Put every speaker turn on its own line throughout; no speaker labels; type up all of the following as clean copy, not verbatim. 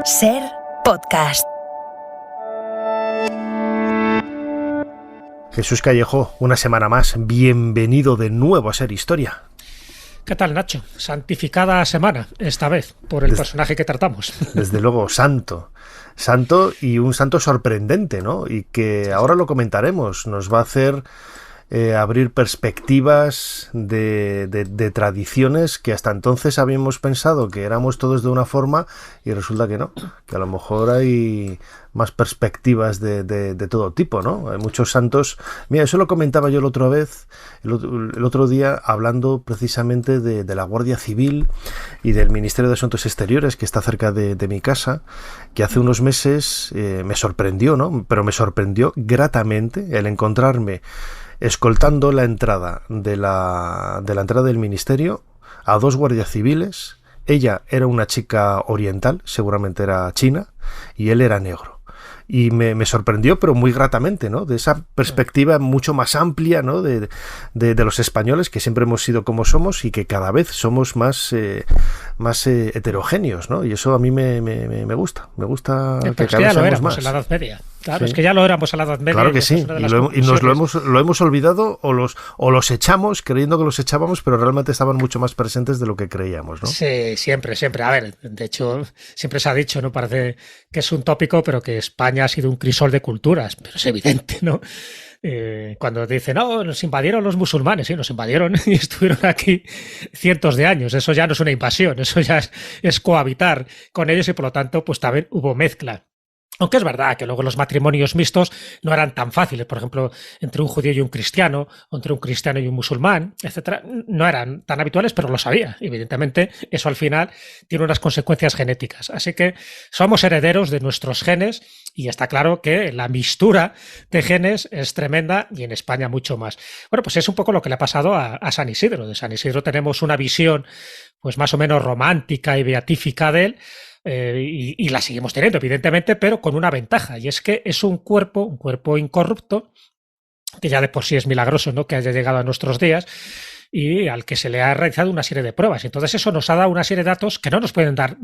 Ser podcast.
Jesús Callejo, una semana más, bienvenido de nuevo a Ser Historia.
¿Qué tal, Nacho? Santificada semana, esta vez, por el personaje que tratamos.
Desde luego, santo y un santo sorprendente, ¿no? Y que ahora lo comentaremos, nos va a hacer abrir perspectivas de tradiciones que hasta entonces habíamos pensado que éramos todos de una forma y resulta que no, que a lo mejor hay más perspectivas de todo tipo, ¿no? Hay muchos santos. Mira, eso lo comentaba yo el otro día, hablando precisamente de la Guardia Civil y del Ministerio de Asuntos Exteriores, que está cerca de mi casa, que hace unos meses me sorprendió, ¿no? Pero me sorprendió gratamente el encontrarme escoltando la entrada de la entrada del ministerio a dos guardias civiles. Ella era una chica oriental, seguramente era china, y él era negro. Y me sorprendió, pero muy gratamente, ¿no? De esa perspectiva mucho más amplia, ¿no? De los españoles, que siempre hemos sido como somos y que cada vez somos más heterogéneos, ¿no? Y eso a mí me gusta. Me gusta que cada vez seamos más.
En la Edad Media. Claro, sí. Es que ya lo éramos en la Edad Media.
Claro que sí, y nos lo hemos olvidado o los echamos creyendo que los echábamos, pero realmente estaban mucho más presentes de lo que creíamos, ¿no?
Sí, siempre. A ver, de hecho, siempre se ha dicho, ¿no? Parece que es un tópico, pero que España ha sido un crisol de culturas, pero es evidente, ¿no? Cuando dicen, no, nos invadieron los musulmanes, sí, nos invadieron y estuvieron aquí cientos de años. Eso ya no es una invasión, eso ya es cohabitar con ellos y por lo tanto, pues también hubo mezcla. Aunque es verdad que luego los matrimonios mixtos no eran tan fáciles, por ejemplo, entre un judío y un cristiano, o entre un cristiano y un musulmán, etcétera, no eran tan habituales, pero lo sabía. Evidentemente, eso al final tiene unas consecuencias genéticas. Así que somos herederos de nuestros genes y está claro que la mixtura de genes es tremenda y en España mucho más. Bueno, pues es un poco lo que le ha pasado a San Isidro. De San Isidro tenemos una visión pues más o menos romántica y beatífica de él, y la seguimos teniendo, evidentemente, pero con una ventaja, y es que es un cuerpo incorrupto, que ya de por sí es milagroso, ¿no?, que haya llegado a nuestros días, y al que se le ha realizado una serie de pruebas. Entonces eso nos ha dado una serie de datos que no nos pueden dar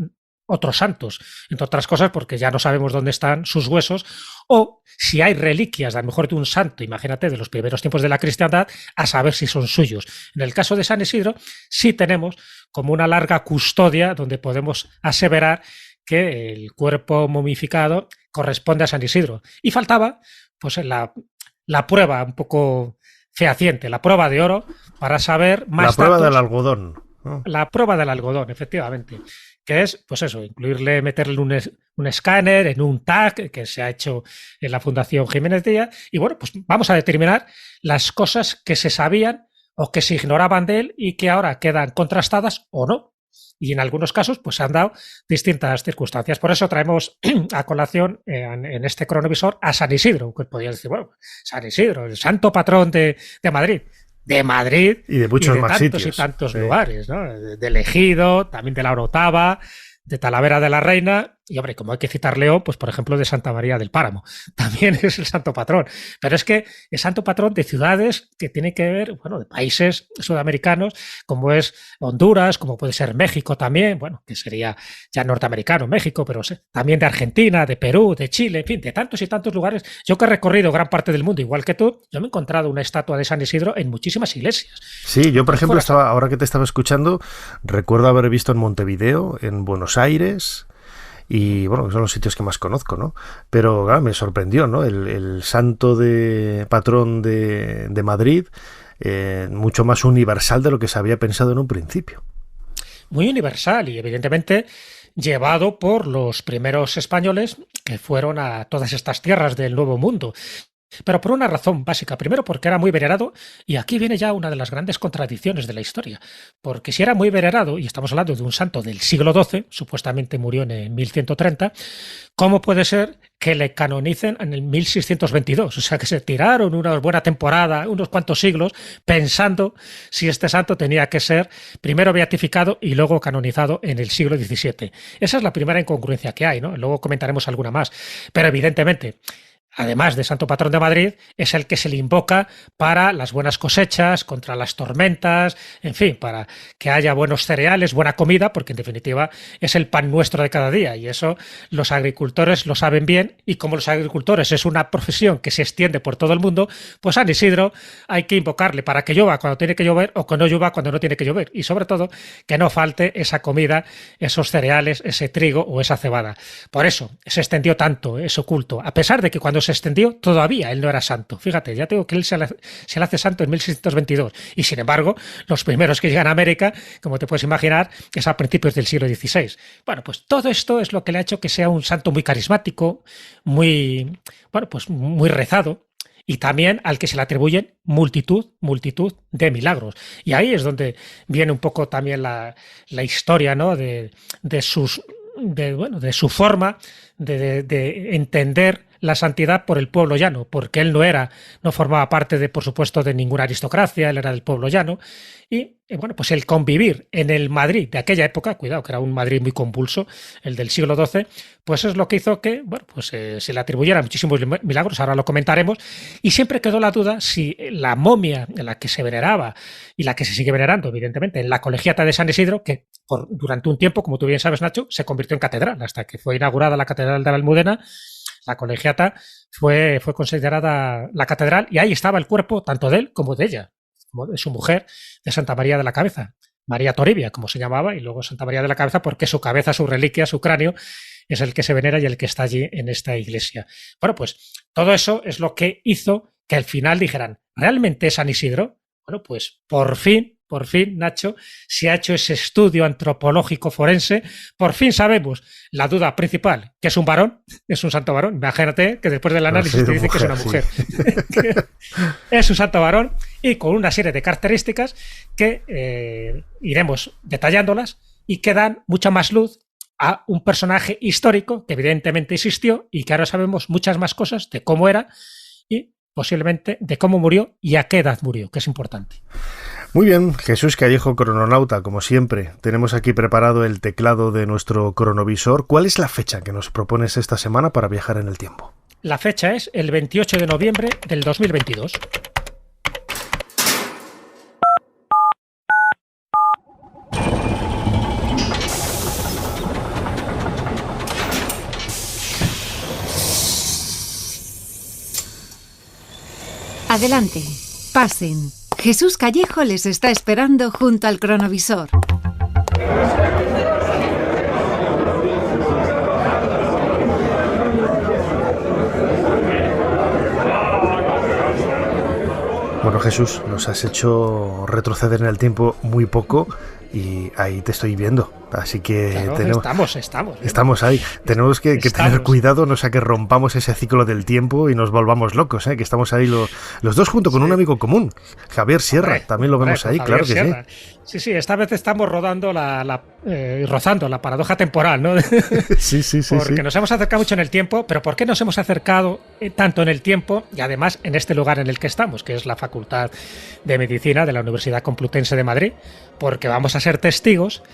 otros santos, entre otras cosas porque ya no sabemos dónde están sus huesos, o si hay reliquias, a lo mejor de un santo, imagínate, de los primeros tiempos de la cristiandad, a saber si son suyos. En el caso de San Isidro, sí tenemos como una larga custodia donde podemos aseverar que el cuerpo momificado corresponde a San Isidro. Y faltaba pues la prueba un poco fehaciente, la prueba de oro, para saber más datos.
La prueba del algodón, ¿no?
La prueba del algodón, efectivamente. Que es, pues eso, meterle un escáner en un tag que se ha hecho en la Fundación Jiménez Díaz. Y bueno, pues vamos a determinar las cosas que se sabían o que se ignoraban de él y que ahora quedan contrastadas o no. Y en algunos casos, pues se han dado distintas circunstancias. Por eso traemos a colación en este cronovisor a San Isidro, que podría decir, bueno, San Isidro, el santo patrón de Madrid. De Madrid
y de muchos más
tantos
sitios
y tantos lugares, ¿no? Del Ejido, también de la Orotava, de Talavera de la Reina, y hombre, como hay que citar León, pues por ejemplo de Santa María del Páramo, también es el santo patrón, pero es que es santo patrón de ciudades que tienen que ver, bueno, de países sudamericanos, como es Honduras, como puede ser México también, bueno, que sería ya norteamericano, México, pero también de Argentina, de Perú, de Chile, en fin, de tantos y tantos lugares. Yo que he recorrido gran parte del mundo, igual que tú, yo me he encontrado una estatua de San Isidro en muchísimas iglesias.
Sí, yo por ejemplo, ahora que te estaba escuchando, recuerdo haber visto en Montevideo, en Buenos Aires, y bueno, son los sitios que más conozco, ¿no? Pero claro, me sorprendió, ¿no? El santo patrón de Madrid, mucho más universal de lo que se había pensado en un principio.
Muy universal y evidentemente llevado por los primeros españoles que fueron a todas estas tierras del Nuevo Mundo. Pero por una razón básica. Primero, porque era muy venerado, y aquí viene ya una de las grandes contradicciones de la historia. Porque si era muy venerado, y estamos hablando de un santo del siglo XII, supuestamente murió en 1130, ¿cómo puede ser que le canonicen en el 1622? O sea, que se tiraron una buena temporada, unos cuantos siglos, pensando si este santo tenía que ser primero beatificado y luego canonizado en el siglo XVII. Esa es la primera incongruencia que hay, ¿no? Luego comentaremos alguna más. Pero evidentemente, además de santo patrón de Madrid, es el que se le invoca para las buenas cosechas, contra las tormentas, en fin, para que haya buenos cereales, buena comida, porque en definitiva es el pan nuestro de cada día y eso los agricultores lo saben bien y como los agricultores es una profesión que se extiende por todo el mundo, pues San Isidro hay que invocarle para que llueva cuando tiene que llover o que no llueva cuando no tiene que llover y sobre todo que no falte esa comida, esos cereales, ese trigo o esa cebada. Por eso se extendió tanto ese culto, a pesar de que cuando se extendió todavía él no era santo. Fíjate, ya tengo que él se le hace santo en 1622 y sin embargo los primeros que llegan a América, como te puedes imaginar, es a principios del siglo XVI. Bueno, pues todo esto es lo que le ha hecho que sea un santo muy carismático, muy, bueno, pues muy rezado y también al que se le atribuyen multitud de milagros. Y ahí es donde viene un poco también la historia, ¿no? de su forma de entender la santidad por el pueblo llano, porque él no formaba parte de, por supuesto, de ninguna aristocracia, él era del pueblo llano, y bueno, pues el convivir en el Madrid de aquella época, cuidado, que era un Madrid muy convulso, el del siglo XII, pues es lo que hizo que, bueno, pues se le atribuyeran muchísimos milagros, ahora lo comentaremos, y siempre quedó la duda si la momia en la que se veneraba y la que se sigue venerando, evidentemente, en la colegiata de San Isidro, que durante un tiempo, como tú bien sabes, Nacho, se convirtió en catedral, hasta que fue inaugurada la Catedral de la Almudena. La colegiata fue considerada la catedral y ahí estaba el cuerpo tanto de él como de ella, como de su mujer, de Santa María de la Cabeza, María Toribia, como se llamaba, y luego Santa María de la Cabeza porque su cabeza, su reliquia, su cráneo es el que se venera y el que está allí en esta iglesia. Bueno, pues todo eso es lo que hizo que al final dijeran, ¿realmente es San Isidro? Bueno, pues por fin, Nacho, se ha hecho ese estudio antropológico forense. Por fin sabemos la duda principal, que es un varón, es un santo varón. Imagínate que después del análisis te dice que es una mujer. Sí. Es un santo varón y con una serie de características que iremos detallándolas y que dan mucha más luz a un personaje histórico que evidentemente existió y que ahora sabemos muchas más cosas de cómo era y posiblemente de cómo murió y a qué edad murió, que es importante.
Muy bien, Jesús Callejo, crononauta, como siempre. Tenemos aquí preparado el teclado de nuestro cronovisor. ¿Cuál es la fecha que nos propones esta semana para viajar en el tiempo?
La fecha es el 28 de noviembre del 2022.
Adelante, pasen. Jesús Callejo les está esperando junto al cronovisor.
Bueno, Jesús, nos has hecho retroceder en el tiempo muy poco y ahí te estoy viendo. Así que
claro,
estamos ahí. Tenemos que tener cuidado, no sea que rompamos ese ciclo del tiempo y nos volvamos locos, que estamos ahí los dos junto con un amigo común, Javier Sierra, también lo vemos ahí, claro que Sierra.
Sí. Sí, esta vez estamos rodando rozando la paradoja temporal, ¿no?
Sí.
Porque nos hemos acercado mucho en el tiempo, pero ¿por qué nos hemos acercado tanto en el tiempo y además en este lugar en el que estamos, que es la Facultad de Medicina de la Universidad Complutense de Madrid? Porque vamos a ser testigos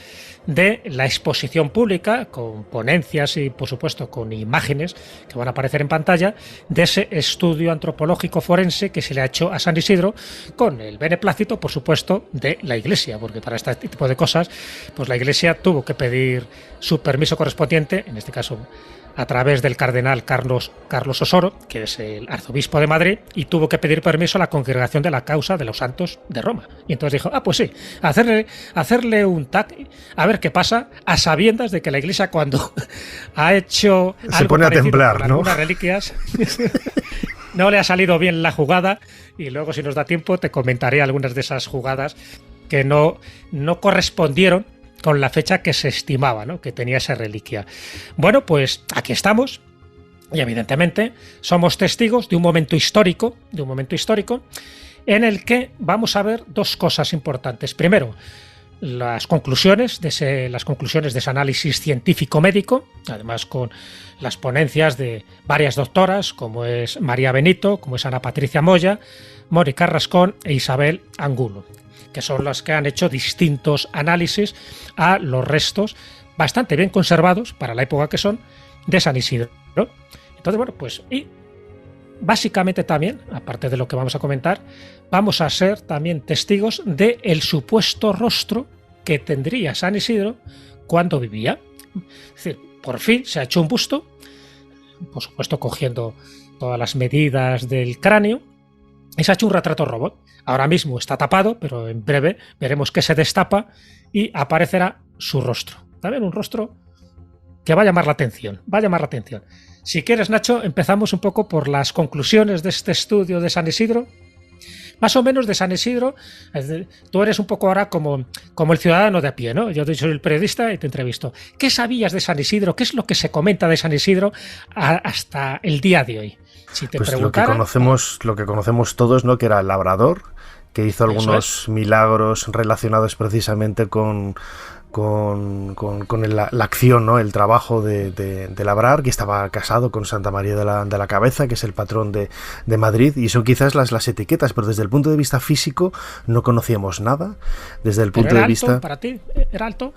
de la exposición pública, con ponencias y, por supuesto, con imágenes que van a aparecer en pantalla, de ese estudio antropológico forense que se le ha hecho a San Isidro, con el beneplácito, por supuesto, de la Iglesia, porque para este tipo de cosas, pues la Iglesia tuvo que pedir su permiso correspondiente, en este caso a través del cardenal Carlos Osoro, que es el arzobispo de Madrid, y tuvo que pedir permiso a la Congregación de la Causa de los Santos de Roma. Y entonces dijo, pues sí, hacerle un tac, a ver qué pasa, a sabiendas de que la Iglesia cuando ha hecho
se
algo
pone a temblar,
con
¿no?
algunas reliquias, no le ha salido bien la jugada, y luego si nos da tiempo te comentaré algunas de esas jugadas que no correspondieron con la fecha que se estimaba, ¿no?, que tenía esa reliquia. Bueno, pues aquí estamos y evidentemente somos testigos de un momento histórico en el que vamos a ver dos cosas importantes. Primero, las conclusiones de ese análisis científico-médico, además con las ponencias de varias doctoras, como es María Benito, como es Ana Patricia Moya, Mónica Rascón e Isabel Angulo, que son las que han hecho distintos análisis a los restos bastante bien conservados para la época que son de San Isidro. Entonces, bueno, pues y básicamente también, aparte de lo que vamos a comentar, vamos a ser también testigos del supuesto rostro que tendría San Isidro cuando vivía. Es decir, por fin se ha hecho un busto, por supuesto cogiendo todas las medidas del cráneo, y se ha hecho un retrato robot. Ahora mismo está tapado, pero en breve veremos que se destapa y aparecerá su rostro. También un rostro que va a llamar la atención, va a llamar la atención. Si quieres, Nacho, empezamos un poco por las conclusiones de este estudio de San Isidro. Más o menos de San Isidro, tú eres un poco ahora como el ciudadano de a pie, ¿no? Yo soy el periodista y te entrevisto. ¿Qué sabías de San Isidro? ¿Qué es lo que se comenta de San Isidro hasta el día de hoy? Si te
pues
preguntara,
lo que conocemos todos, ¿no? Que era labrador, que hizo algunos milagros relacionados precisamente con la acción, ¿no? El trabajo de labrar, que estaba casado con Santa María de la Cabeza, que es el patrón de Madrid, y son quizás las etiquetas, pero desde el punto de vista físico no conocíamos nada. Desde el punto de vista...
¿Para ti era alto?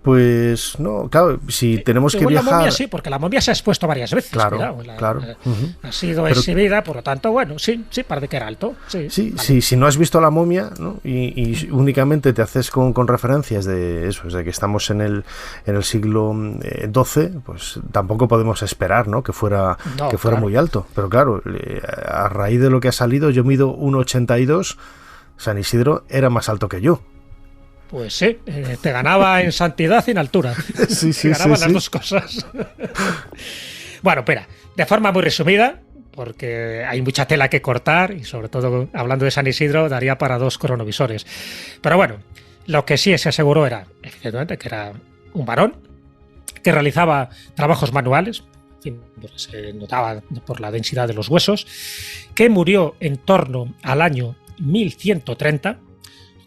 Pues no, claro, si tenemos que viajar...
La momia sí, porque la momia se ha expuesto varias veces.
Claro,
cuidado,
claro.
Ha sido exhibida, por lo tanto, bueno, sí, parece que era alto.
Sí,
vale.
Si no has visto la momia, ¿no? y únicamente te haces con referencias de eso, de que estamos en el siglo XII, pues tampoco podemos esperar, ¿no? que fuera claro, muy alto. Pero claro, a raíz de lo que ha salido, yo mido 1,82, San Isidro era más alto que yo.
Pues sí, te ganaba en santidad y en altura.
Sí,
te ganaba las dos cosas. Bueno, espera, de forma muy resumida, porque hay mucha tela que cortar y sobre todo hablando de San Isidro daría para 2 cronovisores. Pero bueno, lo que sí se aseguró era, efectivamente, que era un varón que realizaba trabajos manuales, en fin, se notaba por la densidad de los huesos, que murió en torno al año 1130,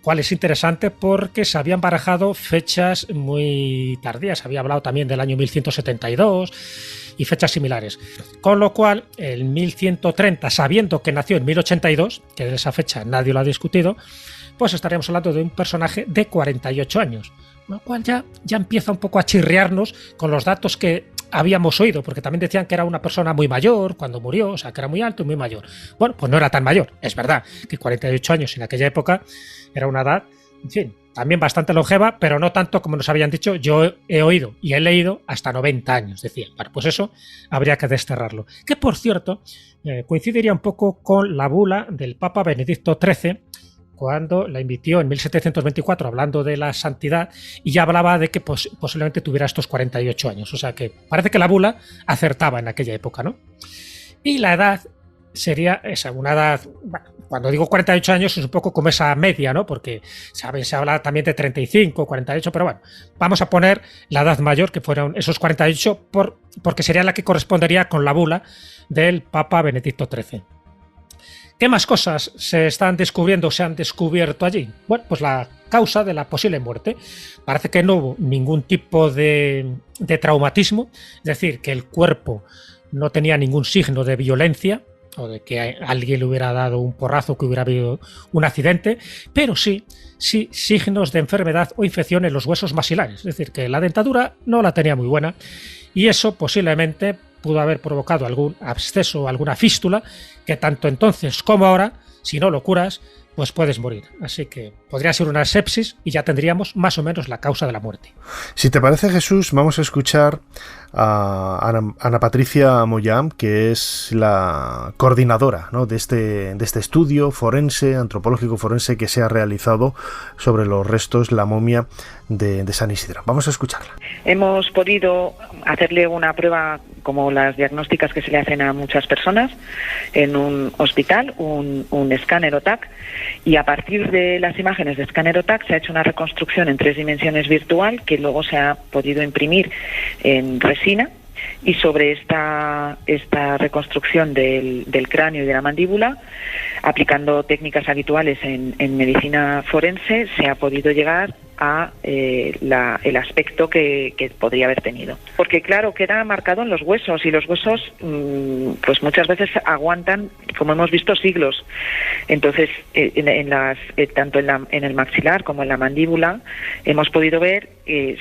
cual es interesante porque se habían barajado fechas muy tardías. Se había hablado también del año 1172 y fechas similares. Con lo cual, el 1130, sabiendo que nació en 1082, que de esa fecha nadie lo ha discutido, pues estaríamos hablando de un personaje de 48 años. Lo cual ya empieza un poco a chirriarnos con los datos que habíamos oído, porque también decían que era una persona muy mayor cuando murió, o sea, que era muy alto y muy mayor. Bueno, pues no era tan mayor. Es verdad que 48 años en aquella época era una edad, en fin, también bastante longeva, pero no tanto como nos habían dicho. Yo he oído y he leído hasta 90 años, decían. Bueno, pues eso habría que desterrarlo. Que, por cierto, coincidiría un poco con la bula del Papa Benedicto XIII, cuando la emitió en 1724 hablando de la santidad, y ya hablaba de que posiblemente tuviera estos 48 años. O sea que parece que la bula acertaba en aquella época, ¿no? Y la edad sería esa, una edad... Bueno, cuando digo 48 años es un poco como esa media, ¿no? Porque se habla también de 35, 48, pero bueno, vamos a poner la edad mayor, que fueron esos 48, porque sería la que correspondería con la bula del Papa Benedicto XIII. ¿Qué más cosas se están descubriendo o se han descubierto allí? Bueno, pues la causa de la posible muerte. Parece que no hubo ningún tipo de traumatismo, es decir, que el cuerpo no tenía ningún signo de violencia o de que alguien le hubiera dado un porrazo, que hubiera habido un accidente, pero sí signos de enfermedad o infección en los huesos maxilares. Es decir, que la dentadura no la tenía muy buena y eso posiblemente pudo haber provocado algún absceso o alguna fístula que tanto entonces como ahora, si no lo curas, pues puedes morir. Así que podría ser una sepsis y ya tendríamos más o menos la causa de la muerte.
Si te parece, Jesús, vamos a escuchar a Ana Patricia Moyam, que es la coordinadora, ¿no?, de este estudio forense, antropológico forense, que se ha realizado sobre los restos, la momia de San Isidro. Vamos a escucharla.
Hemos podido hacerle una prueba como las diagnósticas que se le hacen a muchas personas en un hospital, un escáner OTAC, y a partir de las imágenes de escáner OTAC se ha hecho una reconstrucción en 3 dimensiones virtual que luego se ha podido imprimir en resina, y sobre esta reconstrucción del cráneo y de la mandíbula, aplicando técnicas habituales en medicina forense, se ha podido llegar a el aspecto que podría haber tenido. Porque claro, queda marcado en los huesos, y los huesos pues muchas veces aguantan, como hemos visto, siglos. Entonces, tanto en el maxilar como en la mandíbula hemos podido ver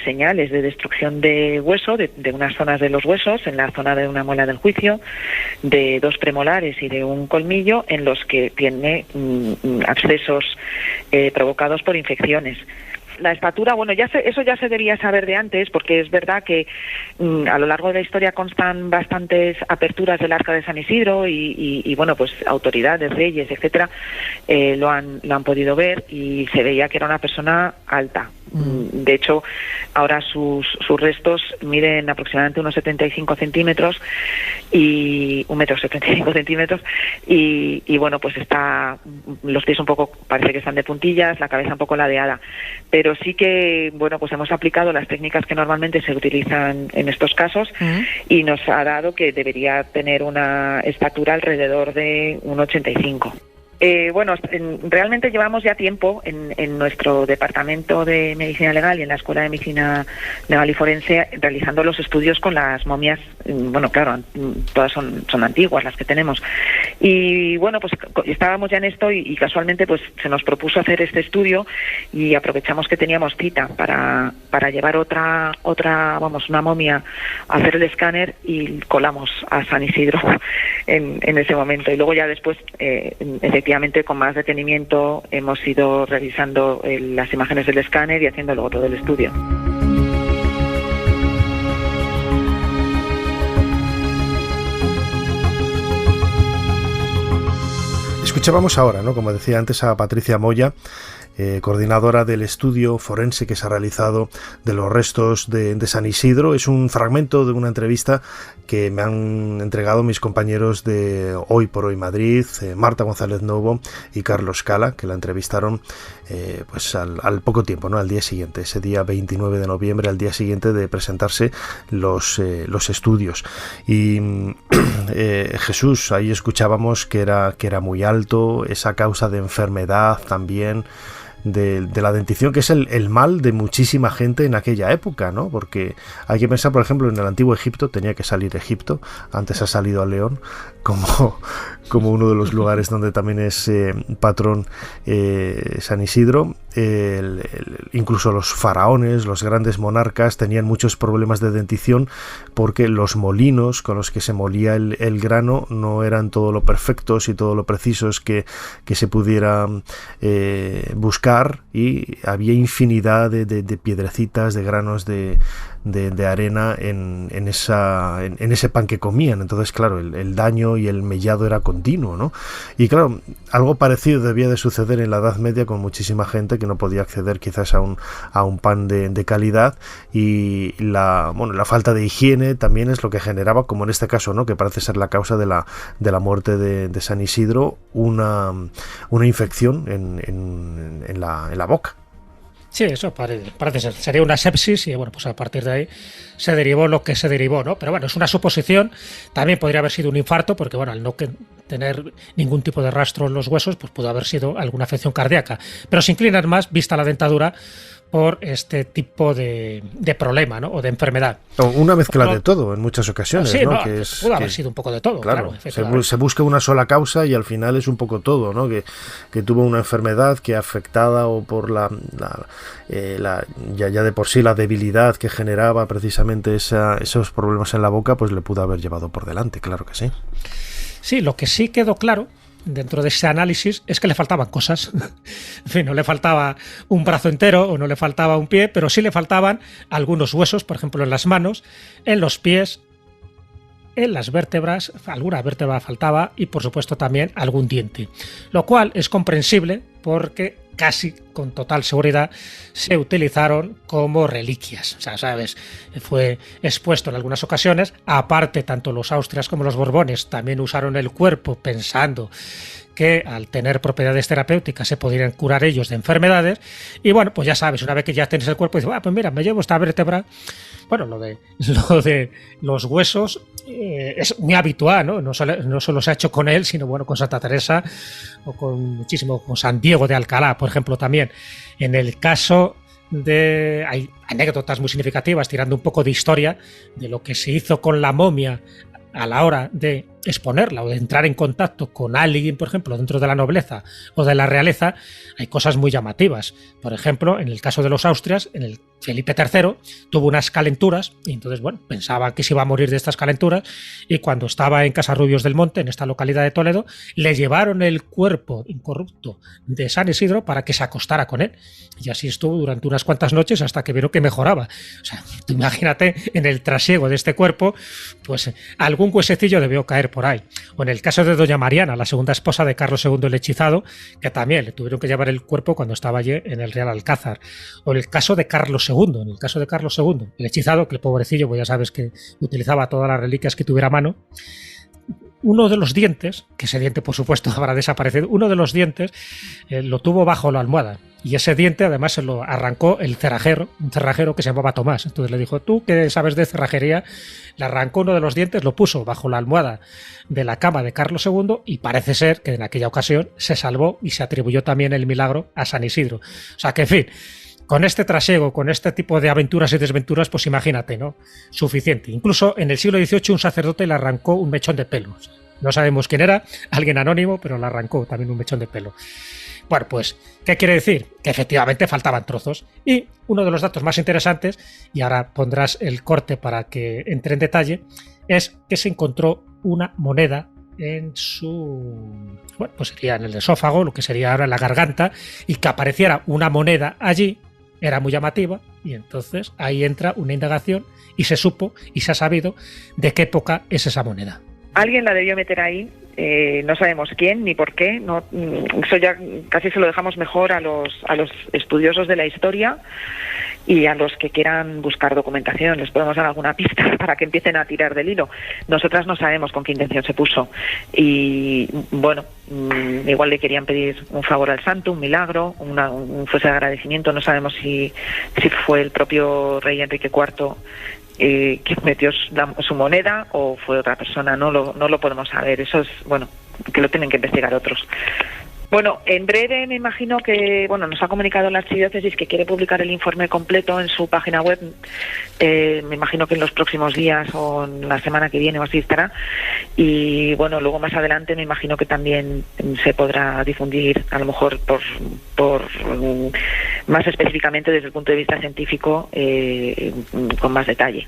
señales de destrucción de hueso, de unas zonas de los huesos, en la zona de una muela del juicio, de 2 premolares y de un colmillo, en los que tiene abscesos provocados por infecciones. La estatura, bueno, eso ya se debía saber de antes, porque es verdad que a lo largo de la historia constan bastantes aperturas del Arca de San Isidro y bueno, pues autoridades, reyes, etcétera, lo han podido ver, y se veía que era una persona alta. De hecho, ahora sus restos miden aproximadamente unos 75 centímetros y 1,75 m, y bueno, pues los pies un poco, parece que están de puntillas, la cabeza un poco ladeada, pero sí que, bueno, pues hemos aplicado las técnicas que normalmente se utilizan en estos casos, y nos ha dado que debería tener una estatura alrededor de 1,85. Bueno, realmente llevamos ya tiempo en nuestro departamento de medicina legal y en la Escuela de Medicina Legal y Forense realizando los estudios con las momias. Bueno, claro, todas son antiguas las que tenemos. Y bueno, pues estábamos ya en esto y casualmente pues se nos propuso hacer este estudio, y aprovechamos que teníamos cita para llevar una momia a hacer el escáner, y colamos a San Isidro en ese momento. Y luego ya después, efectivamente, con más detenimiento hemos ido revisando las imágenes del escáner y haciendo luego todo el estudio.
Escuchábamos ahora, ¿no?, como decía antes, a Patricia Moya, coordinadora del estudio forense que se ha realizado de los restos de San Isidro. Es un fragmento de una entrevista que me han entregado mis compañeros de Hoy por Hoy Madrid, Marta González Novo y Carlos Cala, que la entrevistaron pues al poco tiempo, ¿no?, al día siguiente, ese día 29 de noviembre, al día siguiente de presentarse los estudios. Y Jesús, ahí escuchábamos que era muy alto, esa causa de enfermedad también, de la dentición, que es el mal de muchísima gente en aquella época, ¿no? Porque hay que pensar, por ejemplo, en el antiguo Egipto, tenía que salir Egipto, antes ha salido a León, como uno de los lugares donde también es patrón San Isidro. Incluso los faraones, los grandes monarcas, tenían muchos problemas de dentición, porque los molinos con los que se molía el grano no eran todo lo perfectos y todo lo precisos que se pudiera buscar, y había infinidad de piedrecitas, de granos de arena en ese pan que comían. Entonces, claro, el daño y el mellado era continuo, ¿no? Y claro, algo parecido debía de suceder en la Edad Media con muchísima gente que no podía acceder quizás a un pan de calidad, y la falta de higiene también es lo que generaba, como en este caso, ¿no?, que parece ser la causa de la muerte de San Isidro, una infección en la boca.
Sí, eso parece ser. Sería una sepsis, y bueno, pues a partir de ahí se derivó lo que se derivó, ¿no? Pero bueno, es una suposición. También podría haber sido un infarto, porque bueno, al no tener ningún tipo de rastro en los huesos, pues pudo haber sido alguna afección cardíaca. Pero se inclinan más, vista la dentadura, por este tipo de problema, ¿no?, o de enfermedad.
Una mezcla de todo en muchas ocasiones,
sí,
¿no?
Pudo haber sido un poco de todo.
Claro, se busca una sola causa y al final es un poco todo, ¿no? Que tuvo una enfermedad que afectada o por ya de por sí la debilidad que generaba precisamente esos problemas en la boca, pues le pudo haber llevado por delante, claro que sí.
Sí, lo que sí quedó claro dentro de ese análisis es que le faltaban cosas. En fin, no le faltaba un brazo entero o no le faltaba un pie, pero sí le faltaban algunos huesos, por ejemplo en las manos, en los pies, en las vértebras, alguna vértebra faltaba, y por supuesto también algún diente. Lo cual es comprensible porque casi con total seguridad se utilizaron como reliquias. O sea, ¿sabes? Fue expuesto en algunas ocasiones. Aparte, tanto los Austrias como los Borbones también usaron el cuerpo pensando que al tener propiedades terapéuticas se podrían curar ellos de enfermedades. Y bueno, pues ya sabes, una vez que ya tienes el cuerpo, dices, pues mira, me llevo esta vértebra. Bueno, lo de los huesos es muy habitual, ¿no? No solo se ha hecho con él, sino bueno, con Santa Teresa o con San Diego de Alcalá, por ejemplo, también. En el caso hay anécdotas muy significativas, tirando un poco de historia de lo que se hizo con la momia a la hora de exponerla o de entrar en contacto con alguien, por ejemplo, dentro de la nobleza o de la realeza. Hay cosas muy llamativas. Por ejemplo, en el caso de los Austrias, en el Felipe III tuvo unas calenturas y entonces, bueno, pensaba que se iba a morir de estas calenturas, y cuando estaba en Casarrubios del Monte, en esta localidad de Toledo, le llevaron el cuerpo incorrupto de San Isidro para que se acostara con él. Y así estuvo durante unas cuantas noches hasta que vieron que mejoraba. O sea, tú imagínate, en el trasiego de este cuerpo, pues algún huesecillo debió caer por ahí. O en el caso de doña Mariana, la segunda esposa de Carlos II el Hechizado, que también le tuvieron que llevar el cuerpo cuando estaba allí en el Real Alcázar. O en el caso de Carlos II, el Hechizado, que el pobrecillo, pues ya sabes que utilizaba todas las reliquias que tuviera a mano. Uno de los dientes, que ese diente por supuesto habrá desaparecido, uno de los dientes lo tuvo bajo la almohada, y ese diente además se lo arrancó el cerrajero, un cerrajero que se llamaba Tomás. Entonces le dijo: tú que sabes de cerrajería, le arrancó uno de los dientes, lo puso bajo la almohada de la cama de Carlos II, y parece ser que en aquella ocasión se salvó y se atribuyó también el milagro a San Isidro. O sea que, en fin, con este trasiego, con este tipo de aventuras y desventuras, pues imagínate, ¿no? Suficiente. Incluso en el siglo XVIII un sacerdote le arrancó un mechón de pelo. No sabemos quién era, alguien anónimo, pero le arrancó también un mechón de pelo. Bueno, pues, ¿qué quiere decir? Que efectivamente faltaban trozos. Y uno de los datos más interesantes, y ahora pondrás el corte para que entre en detalle, es que se encontró una moneda en su... bueno, pues sería en el esófago, lo que sería ahora en la garganta, y que apareciera una moneda allí era muy llamativa, y entonces ahí entra una indagación y se supo y se ha sabido de qué época es esa moneda.
Alguien la debió meter ahí, no sabemos quién ni por qué. No, eso ya casi se lo dejamos mejor a los estudiosos de la historia y a los que quieran buscar documentación. Les podemos dar alguna pista para que empiecen a tirar del hilo. Nosotras no sabemos con qué intención se puso, y bueno, igual le querían pedir un favor al santo, un milagro, un fuese de agradecimiento. No sabemos si fue el propio rey Enrique IV que metió su moneda o fue otra persona. No lo podemos saber. Eso es, bueno, que lo tienen que investigar otros. Bueno, en breve me imagino que, bueno, nos ha comunicado la archidiócesis que quiere publicar el informe completo en su página web. Me imagino que en los próximos días o en la semana que viene o así estará. Y bueno, luego más adelante me imagino que también se podrá difundir, a lo mejor por más específicamente desde el punto de vista científico, con más detalle.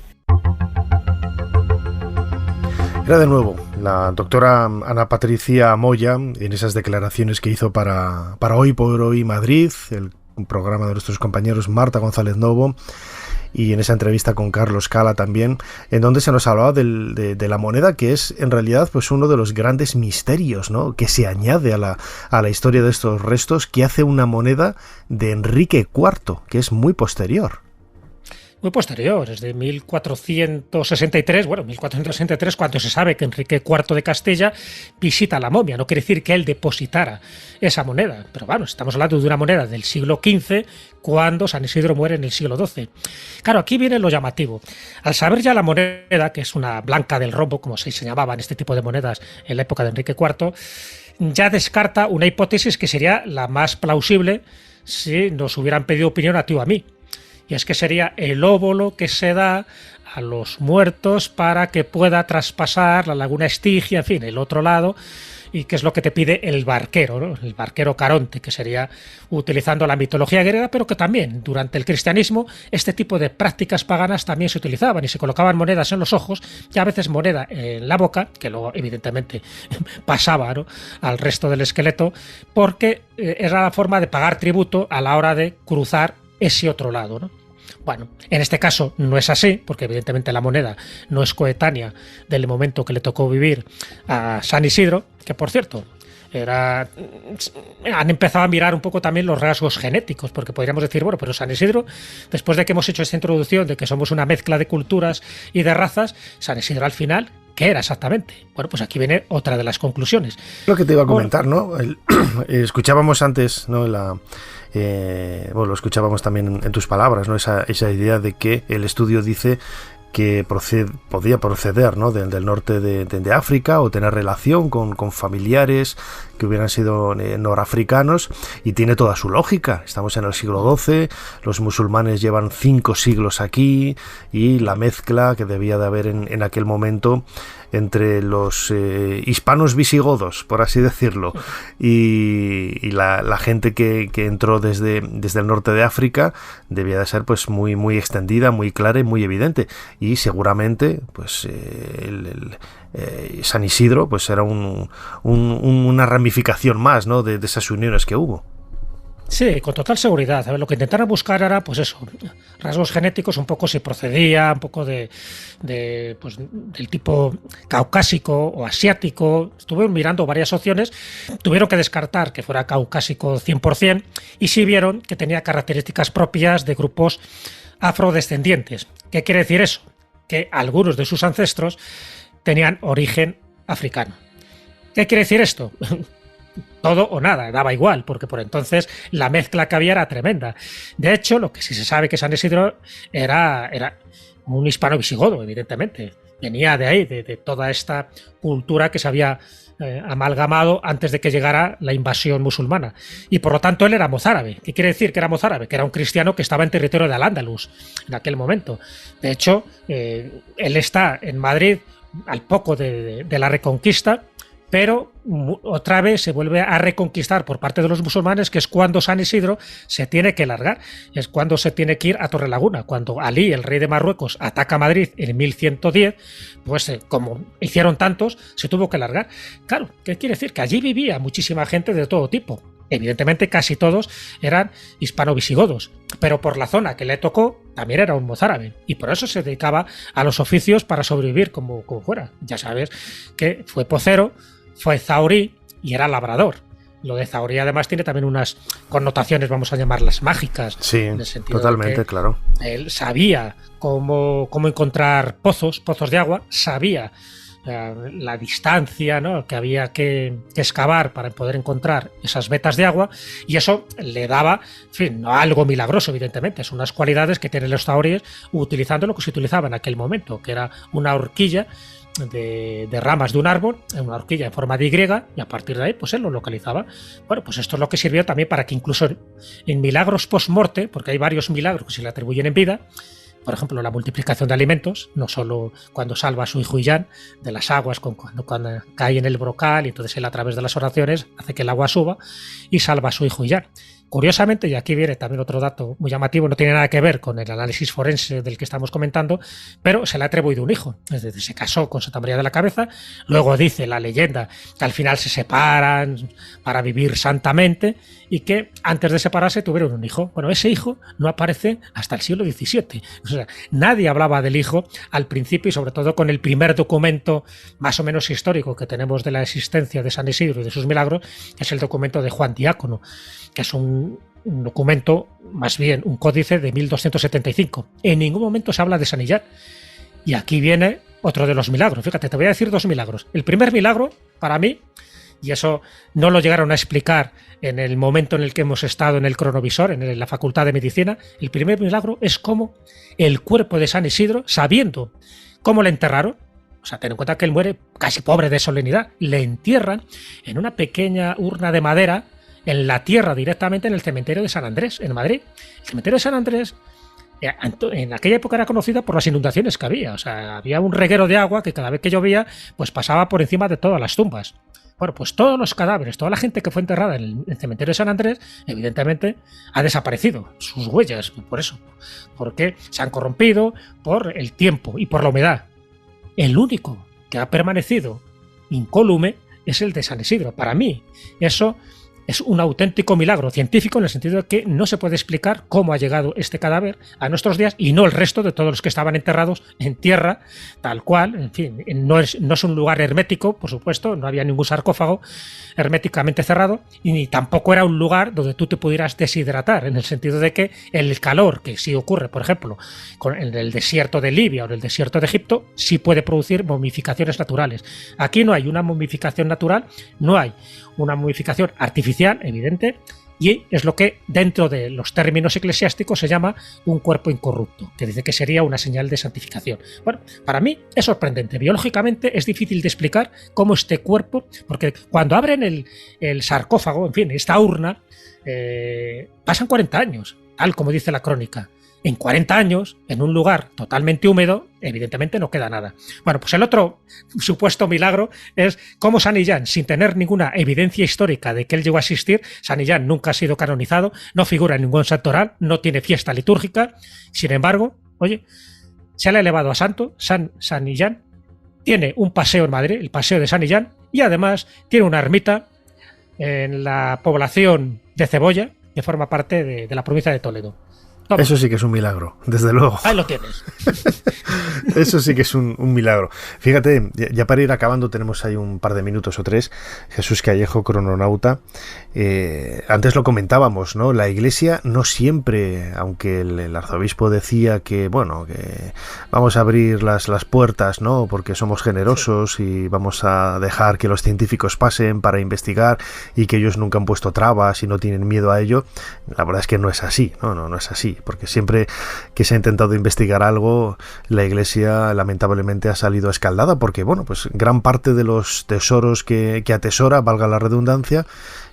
Era de nuevo la doctora Ana Patricia Moya en esas declaraciones que hizo para Hoy por Hoy Madrid, el programa de nuestros compañeros Marta González Novo, y en esa entrevista con Carlos Cala también, en donde se nos hablaba de la moneda, que es en realidad pues uno de los grandes misterios, ¿no?, que se añade a la historia de estos restos, que hace una moneda de Enrique IV, que es muy posterior.
Muy posterior, es de 1463, bueno, 1463, cuando se sabe que Enrique IV de Castilla visita la momia. No quiere decir que él depositara esa moneda, pero bueno, estamos hablando de una moneda del siglo XV, cuando San Isidro muere en el siglo XII. Claro, aquí viene lo llamativo. Al saber ya la moneda, que es una blanca del rombo, como se llamaban este tipo de monedas en la época de Enrique IV, ya descarta una hipótesis que sería la más plausible si nos hubieran pedido opinión a ti o a mí. Y es que sería el óvulo que se da a los muertos para que pueda traspasar la laguna Estigia, en fin, el otro lado, y que es lo que te pide el barquero, ¿no? El barquero Caronte, que sería utilizando la mitología griega, pero que también durante el cristianismo este tipo de prácticas paganas también se utilizaban y se colocaban monedas en los ojos y a veces moneda en la boca, que luego evidentemente pasaba, ¿no?, al resto del esqueleto, porque era la forma de pagar tributo a la hora de cruzar ese otro lado, ¿no? Bueno, en este caso no es así, porque evidentemente la moneda no es coetánea del momento que le tocó vivir a San Isidro, que por cierto, han empezado a mirar un poco también los rasgos genéticos, porque podríamos decir, bueno, pero San Isidro, después de que hemos hecho esta introducción de que somos una mezcla de culturas y de razas, San Isidro al final, ¿qué era exactamente? Bueno, pues aquí viene otra de las conclusiones.
Lo que te iba a comentar, ¿no? Escuchábamos antes, ¿no?, lo escuchábamos también en tus palabras, ¿no?, esa idea de que el estudio dice que podía proceder, ¿no?, del norte de África, o tener relación con familiares que hubieran sido norafricanos, y tiene toda su lógica. Estamos en el siglo XII, los musulmanes llevan 5 siglos aquí, y la mezcla que debía de haber en aquel momento entre los hispanos visigodos, por así decirlo, y la gente que entró desde el norte de África, debía de ser pues muy extendida, muy clara y muy evidente. Y seguramente pues San Isidro pues era una ramificación más, ¿no?, de esas uniones que hubo.
Sí, con total seguridad. A ver, lo que intentaron buscar era, pues eso, rasgos genéticos, un poco si procedía, un poco pues, del tipo caucásico o asiático. Estuvieron mirando varias opciones, tuvieron que descartar que fuera caucásico 100%, y sí vieron que tenía características propias de grupos afrodescendientes. ¿Qué quiere decir eso? Que algunos de sus ancestros tenían origen africano. ¿Qué quiere decir esto? Todo o nada, daba igual, porque por entonces la mezcla que había era tremenda. De hecho, lo que sí se sabe que San Isidro era un hispano visigodo, evidentemente. Venía de ahí, de toda esta cultura que se había amalgamado antes de que llegara la invasión musulmana. Y por lo tanto él era mozárabe. ¿Qué quiere decir que era mozárabe? Que era un cristiano que estaba en territorio de Al-Ándalus en aquel momento. De hecho, él está en Madrid al poco de la Reconquista, pero otra vez se vuelve a reconquistar por parte de los musulmanes, que es cuando San Isidro se tiene que largar, es cuando se tiene que ir a Torrelaguna. Cuando Alí, el rey de Marruecos, ataca Madrid en 1110, pues como hicieron tantos, se tuvo que largar. Claro, ¿qué quiere decir? Que allí vivía muchísima gente de todo tipo. Evidentemente casi todos eran hispano-visigodos, pero por la zona que le tocó también era un mozárabe, y por eso se dedicaba a los oficios para sobrevivir como fuera. Ya sabes que fue pocero, fue zaurí y era labrador. Lo de zaurí además tiene también unas connotaciones, vamos a llamarlas mágicas.
Sí,
en el sentido
totalmente, claro.
Él sabía cómo encontrar pozos de agua, sabía la distancia, ¿no?, que había que excavar para poder encontrar esas vetas de agua, y eso le daba, en fin, no algo milagroso, evidentemente, son unas cualidades que tienen los zauríes utilizando lo que se utilizaba en aquel momento, que era una horquilla de ramas de un árbol, una horquilla en forma de Y, y a partir de ahí pues él lo localizaba. Bueno, pues esto es lo que sirvió también para que incluso en milagros post-morte, porque hay varios milagros que se le atribuyen en vida, por ejemplo la multiplicación de alimentos, no solo cuando salva a su hijo Illán de las aguas, cuando cae en el brocal, y entonces él a través de las oraciones hace que el agua suba y salva a su hijo Illán. Curiosamente, y aquí viene también otro dato muy llamativo, no tiene nada que ver con el análisis forense del que estamos comentando, pero se le ha atribuido un hijo. Es decir, se casó con Santa María de la Cabeza, luego dice la leyenda que al final se separan para vivir santamente, y que antes de separarse tuvieron un hijo. Bueno, ese hijo no aparece hasta el siglo XVII. O sea, nadie hablaba del hijo al principio, y sobre todo con el primer documento más o menos histórico que tenemos de la existencia de San Isidro y de sus milagros, que es el documento de Juan Diácono, que es un documento, más bien un códice de 1275. En ningún momento se habla de San Illán. Y aquí viene otro de los milagros. Fíjate, te voy a decir 2 milagros. El primer milagro, para mí, y eso no lo llegaron a explicar en el momento en el que hemos estado en el cronovisor, en la Facultad de Medicina, el primer milagro es cómo el cuerpo de San Isidro, sabiendo cómo le enterraron, o sea, ten en cuenta que él muere casi pobre de solemnidad, le entierran en una pequeña urna de madera en la tierra, directamente en el cementerio de San Andrés, en Madrid. El cementerio de San Andrés en aquella época era conocido por las inundaciones que había. O sea, había un reguero de agua que cada vez que llovía pues pasaba por encima de todas las tumbas. Bueno, pues todos los cadáveres, toda la gente que fue enterrada en el cementerio de San Andrés, evidentemente ha desaparecido sus huellas, por eso, porque se han corrompido por el tiempo y por la humedad. El único que ha permanecido incólume es el de San Isidro. Para mí, eso es un auténtico milagro científico, en el sentido de que no se puede explicar cómo ha llegado este cadáver a nuestros días, y no el resto de todos los que estaban enterrados en tierra, tal cual. En fin, no es un lugar hermético, por supuesto, no había ningún sarcófago herméticamente cerrado, y ni tampoco era un lugar donde tú te pudieras deshidratar, en el sentido de que el calor, que sí ocurre, por ejemplo, en el desierto de Libia o en el desierto de Egipto, sí puede producir momificaciones naturales. Aquí no hay una momificación natural, no hay una momificación artificial, evidente, y es lo que dentro de los términos eclesiásticos se llama un cuerpo incorrupto, que dice que sería una señal de santificación. Bueno, para mí es sorprendente. Biológicamente es difícil de explicar cómo este cuerpo, porque cuando abren el sarcófago, en fin, esta urna, pasan 40 años, tal como dice la crónica. En 40 años, en un lugar totalmente húmedo, evidentemente no queda nada. Bueno, pues el otro supuesto milagro es cómo San Illán, sin tener ninguna evidencia histórica de que él llegó a existir, San Illán nunca ha sido canonizado, no figura en ningún santoral, no tiene fiesta litúrgica. Sin embargo, oye, se le ha elevado a santo, San Illán, tiene un paseo en Madrid, el Paseo de San Illán, y además tiene una ermita en la población de Cebolla, que forma parte de la provincia de Toledo. Vamos.
Eso sí que es un milagro, desde luego.
Ahí lo tienes.
Eso sí que es un milagro. Fíjate, ya para ir acabando tenemos ahí un par de minutos o tres. Jesús Callejo, crononauta. Antes lo comentábamos, ¿no? La Iglesia no siempre, aunque el arzobispo decía que, bueno, que vamos a abrir las puertas, ¿no? Porque somos generosos y vamos a dejar que los científicos pasen para investigar y que ellos nunca han puesto trabas y no tienen miedo a ello. La verdad es que no es así, no es así. Porque siempre que se ha intentado investigar algo, la Iglesia lamentablemente ha salido escaldada, porque bueno, pues gran parte de los tesoros que atesora, valga la redundancia,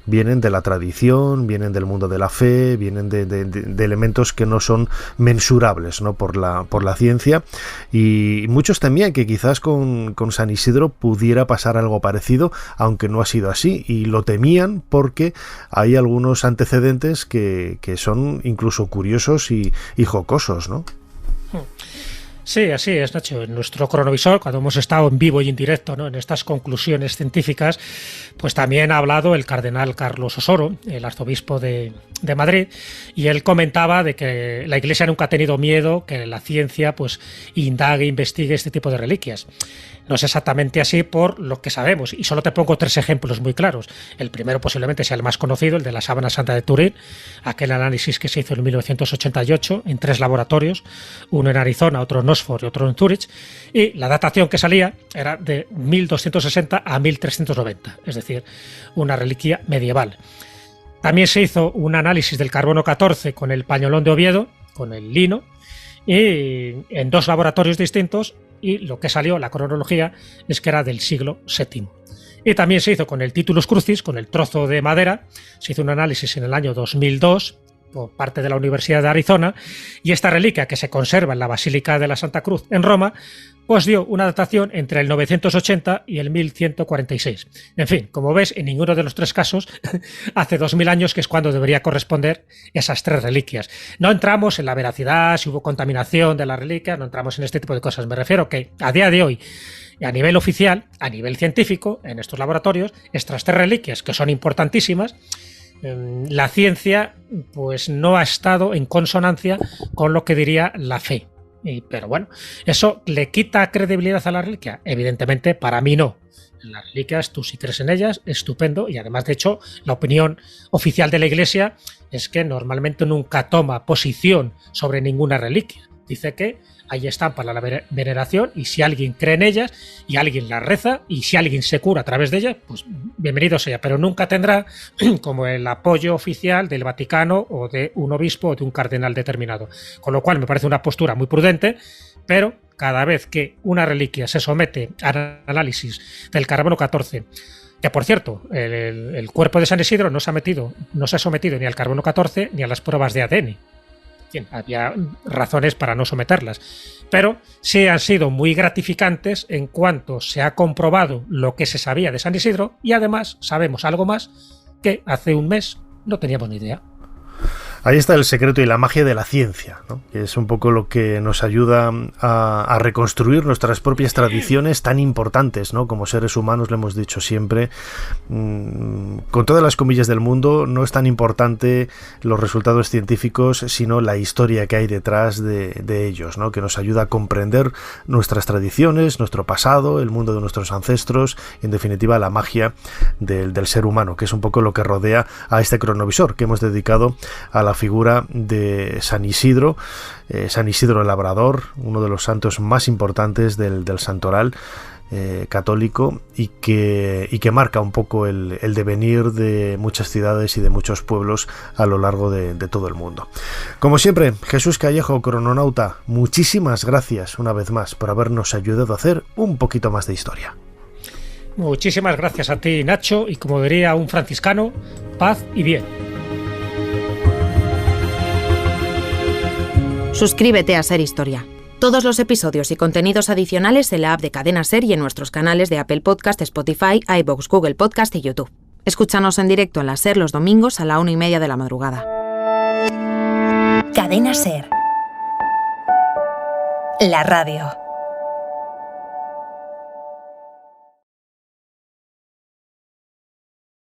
vienen de la tradición, vienen del mundo de la fe, vienen de elementos que no son mensurables, ¿no? por la ciencia, y muchos temían que quizás con San Isidro pudiera pasar algo parecido, aunque no ha sido así, y lo temían porque hay algunos antecedentes que son incluso curiosos y jocosos, ¿no?
Sí, así es, Nacho. En nuestro cronovisor, cuando hemos estado en vivo y en directo, ¿no?, en estas conclusiones científicas, pues también ha hablado el cardenal Carlos Osoro, el arzobispo de Madrid, y él comentaba de que la Iglesia nunca ha tenido miedo que la ciencia pues indague, investigue este tipo de reliquias. No es exactamente así por lo que sabemos, y solo te pongo 3 ejemplos muy claros. El primero posiblemente sea el más conocido, el de la sábana santa de Turín, aquel análisis que se hizo en 1988 en 3 laboratorios, uno en Arizona, otro en Oxford y otro en Zúrich, y la datación que salía era de 1260 a 1390, es decir, una reliquia medieval. También se hizo un análisis del carbono 14 con el pañolón de Oviedo, con el lino, y en 2 laboratorios distintos, y lo que salió, la cronología, es que era del siglo VII. Y también se hizo con el Titulus Crucis, con el trozo de madera, se hizo un análisis en el año 2002 por parte de la Universidad de Arizona, y esta reliquia, que se conserva en la Basílica de la Santa Cruz en Roma, pues dio una datación entre el 980 y el 1146. En fin, como ves, en ninguno de los 3 casos hace 2000 años, que es cuando debería corresponder esas 3 reliquias. No entramos en la veracidad, si hubo contaminación de la reliquia, no entramos en este tipo de cosas. Me refiero que a día de hoy, a nivel oficial, a nivel científico, en estos laboratorios, estas 3 reliquias, que son importantísimas, la ciencia pues no ha estado en consonancia con lo que diría la fe. Pero bueno, ¿eso le quita credibilidad a la reliquia? Evidentemente, para mí no. Las reliquias, tú si crees en ellas, estupendo, y además, de hecho, la opinión oficial de la Iglesia es que normalmente nunca toma posición sobre ninguna reliquia. Dice que ahí están para la veneración, y si alguien cree en ellas y alguien las reza y si alguien se cura a través de ellas, pues bienvenido sea, pero nunca tendrá como el apoyo oficial del Vaticano o de un obispo o de un cardenal determinado. Con lo cual me parece una postura muy prudente, pero cada vez que una reliquia se somete al análisis del carbono 14, que por cierto, el cuerpo de San Isidro no se ha sometido ni al carbono 14 ni a las pruebas de ADN. Había razones para no someterlas, pero sí han sido muy gratificantes en cuanto se ha comprobado lo que se sabía de San Isidro, y además sabemos algo más que hace un mes no teníamos ni idea.
Ahí está el secreto y la magia de la ciencia, ¿no? Que es un poco lo que nos ayuda a reconstruir nuestras propias tradiciones tan importantes, ¿no? Como seres humanos, lo hemos dicho siempre, con todas las comillas del mundo, no es tan importante los resultados científicos, sino la historia que hay detrás de ellos, ¿no? Que nos ayuda a comprender nuestras tradiciones, nuestro pasado, el mundo de nuestros ancestros, y en definitiva la magia del ser humano, que es un poco lo que rodea a este cronovisor que hemos dedicado a la la figura de San Isidro el Labrador, uno de los santos más importantes del santoral católico y que marca un poco el devenir de muchas ciudades y de muchos pueblos a lo largo de todo el mundo. Como siempre, Jesús Callejo, crononauta, muchísimas gracias una vez más por habernos ayudado a hacer un poquito más de historia.
Muchísimas gracias a ti, Nacho, y como diría un franciscano, paz y bien.
Suscríbete a Ser Historia. Todos los episodios y contenidos adicionales en la app de Cadena Ser y en nuestros canales de Apple Podcast, Spotify, iVoox, Google Podcast y YouTube. Escúchanos en directo en la Ser los domingos a la 1:30 de la madrugada.
Cadena Ser. La radio.